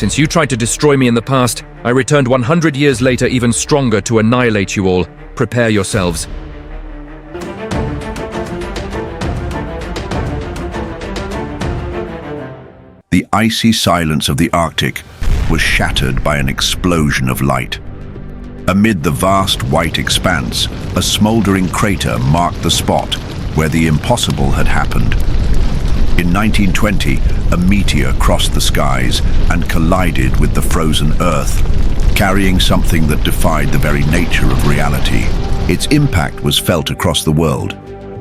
Since you tried to destroy me in the past, I returned 100 years later even stronger to annihilate you all. Prepare yourselves. The icy silence of the Arctic was shattered by an explosion of light. Amid the vast white expanse, a smoldering crater marked the spot where the impossible had happened. In 1920, a meteor crossed the skies and collided with the frozen Earth, carrying something that defied the very nature of reality. Its impact was felt across the world,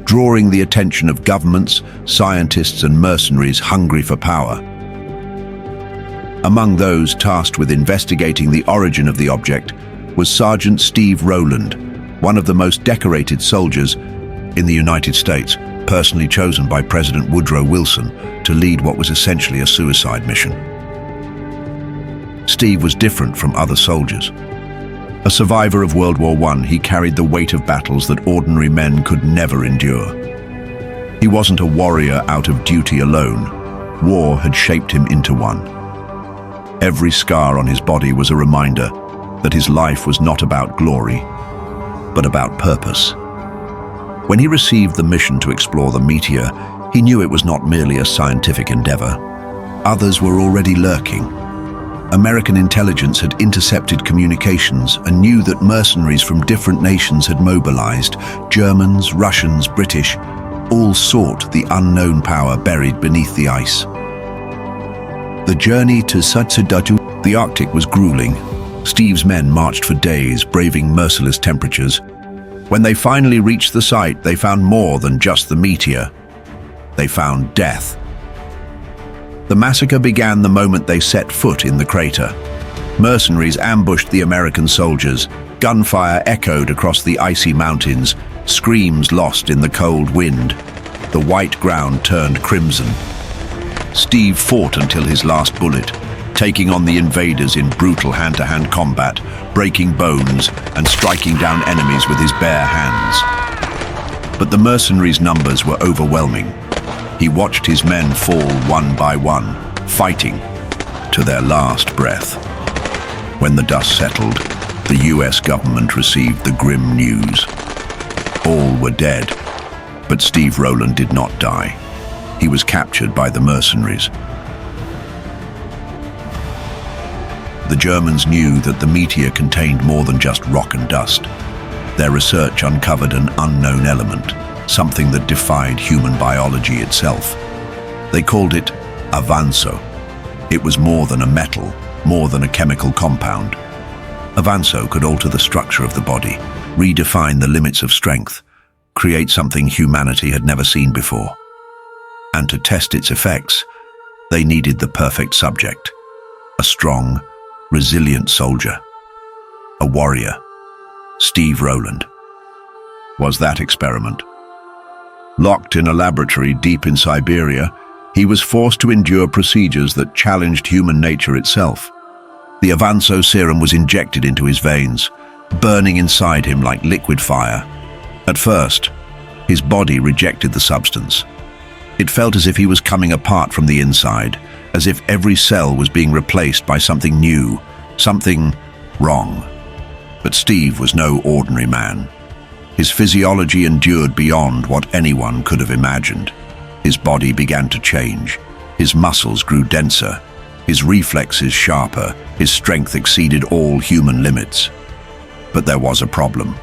drawing the attention of governments, scientists, and mercenaries hungry for power. Among those tasked with investigating the origin of the object was Sergeant Steve Rowland, one of the most decorated soldiers in the United States, personally chosen by President Woodrow Wilson to lead what was essentially a suicide mission. Steve was different from other soldiers. A survivor of World War I, he carried the weight of battles that ordinary men could never endure. He wasn't a warrior out of duty alone. War had shaped him into one. Every scar on his body was a reminder that his life was not about glory, but about purpose. When he received the mission to explore the meteor, he knew it was not merely a scientific endeavor. Others were already lurking. American intelligence had intercepted communications and knew that mercenaries from different nations had mobilized. Germans, Russians, British, all sought the unknown power buried beneath the ice. The journey to Satsudatu, the Arctic, was grueling. Steve's men marched for days, braving merciless temperatures. When they finally reached the site, they found more than just the meteor. They found death. The massacre began the moment they set foot in the crater. Mercenaries ambushed the American soldiers. Gunfire echoed across the icy mountains, screams lost in the cold wind. The white ground turned crimson. Steve fought until his last bullet, taking on the invaders in brutal hand-to-hand combat, breaking bones and striking down enemies with his bare hands. But the mercenaries' numbers were overwhelming. He watched his men fall one by one, fighting to their last breath. When the dust settled, the US government received the grim news. All were dead, but Steve Rowland did not die. He was captured by the mercenaries. The Germans knew that the meteor contained more than just rock and dust. Their research uncovered an unknown element, something that defied human biology itself. They called it avanso. It was more than a metal, more than a chemical compound. Avanso could alter the structure of the body, redefine the limits of strength, create something humanity had never seen before. And to test its effects, they needed the perfect subject, a strong, resilient soldier, a warrior. Steve Rowland was that experiment. Locked in a laboratory deep in Siberia, he was forced to endure procedures that challenged human nature itself. The Avanso serum was injected into his veins, burning inside him like liquid fire. At first, his body rejected the substance. It felt as if he was coming apart from the inside, as if every cell was being replaced by something new, something wrong. But Steve was no ordinary man. His physiology endured beyond what anyone could have imagined. His body began to change. His muscles grew denser, his reflexes sharper, his strength exceeded all human limits. But there was a problem.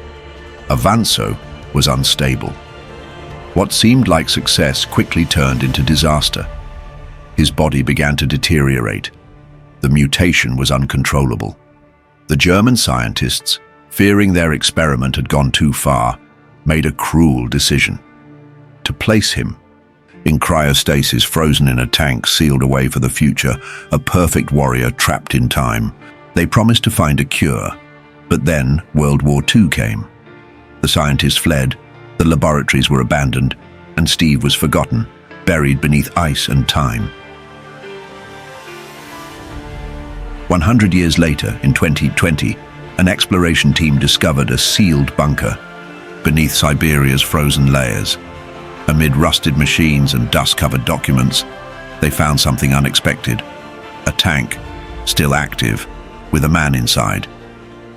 Avanso was unstable. What seemed like success quickly turned into disaster. His body began to deteriorate. The mutation was uncontrollable. The German scientists, fearing their experiment had gone too far, made a cruel decision. To place him in cryostasis, frozen in a tank sealed away for the future, a perfect warrior trapped in time. They promised to find a cure, but then World War II came. The scientists fled, the laboratories were abandoned, and Steve was forgotten, buried beneath ice and time. 100 years later, in 2020, an exploration team discovered a sealed bunker beneath Siberia's frozen layers. Amid rusted machines and dust-covered documents, they found something unexpected. A tank, still active, with a man inside.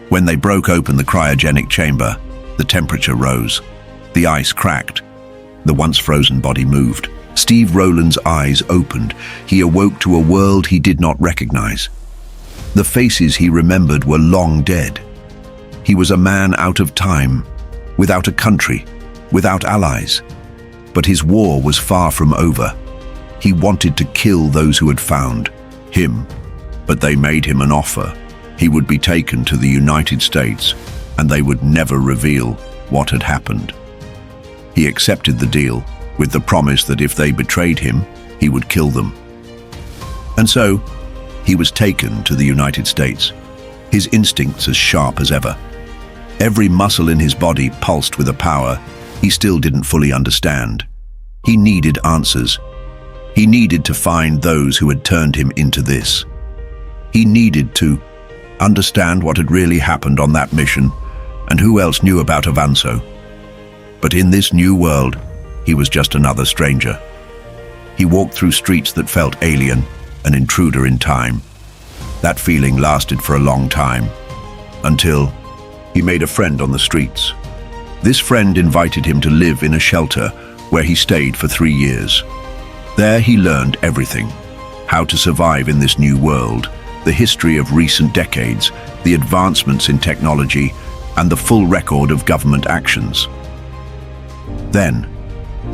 When they broke open the cryogenic chamber, the temperature rose. The ice cracked. The once frozen body moved. Steve Rowland's eyes opened. He awoke to a world he did not recognize. The faces he remembered were long dead. He was a man out of time, without a country, without allies. But his war was far from over. He wanted to kill those who had found him, but they made him an offer. He would be taken to the United States, and they would never reveal what had happened. He accepted the deal, with the promise that if they betrayed him, he would kill them. And so, he was taken to the United States, his instincts as sharp as ever. Every muscle in his body pulsed with a power he still didn't fully understand. He needed answers. He needed to find those who had turned him into this. He needed to understand what had really happened on that mission and who else knew about Avanzo. But in this new world, he was just another stranger. He walked through streets that felt alien, an intruder in time. That feeling lasted for a long time, until he made a friend on the streets. This friend invited him to live in a shelter where he stayed for 3 years. There he learned everything: how to survive in this new world, the history of recent decades, the advancements in technology, and the full record of government actions. Then,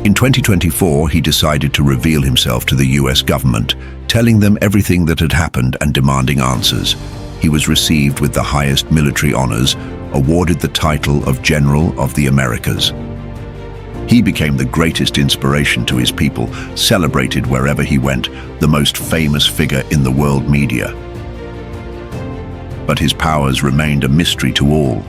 in 2024, he decided to reveal himself to the US government, telling them everything that had happened and demanding answers. He was received with the highest military honors, awarded the title of General of the Americas. He became the greatest inspiration to his people, celebrated wherever he went, the most famous figure in the world media. But his powers remained a mystery to all.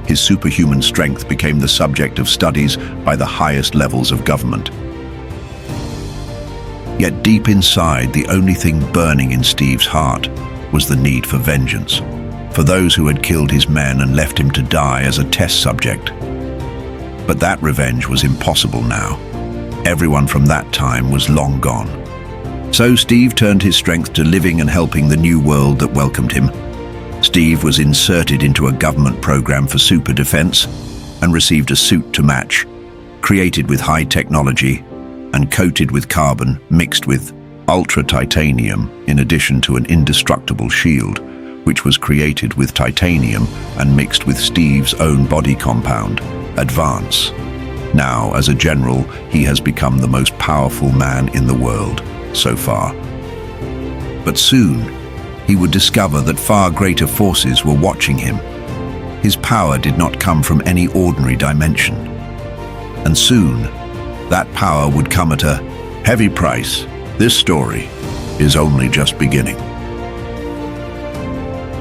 His superhuman strength became the subject of studies by the highest levels of government. Yet deep inside, the only thing burning in Steve's heart was the need for vengeance, for those who had killed his men and left him to die as a test subject. But that revenge was impossible now. Everyone from that time was long gone. So Steve turned his strength to living and helping the new world that welcomed him. Steve was inserted into a government program for super defense and received a suit to match, created with high technology and coated with carbon mixed with ultra-titanium, in addition to an indestructible shield, which was created with titanium and mixed with Steve's own body compound, Advance. Now, as a general, he has become the most powerful man in the world so far. But soon, he would discover that far greater forces were watching him. His power did not come from any ordinary dimension. And soon, that power would come at a heavy price. This story is only just beginning.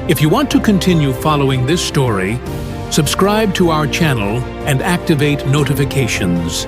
If you want to continue following this story, subscribe to our channel and activate notifications.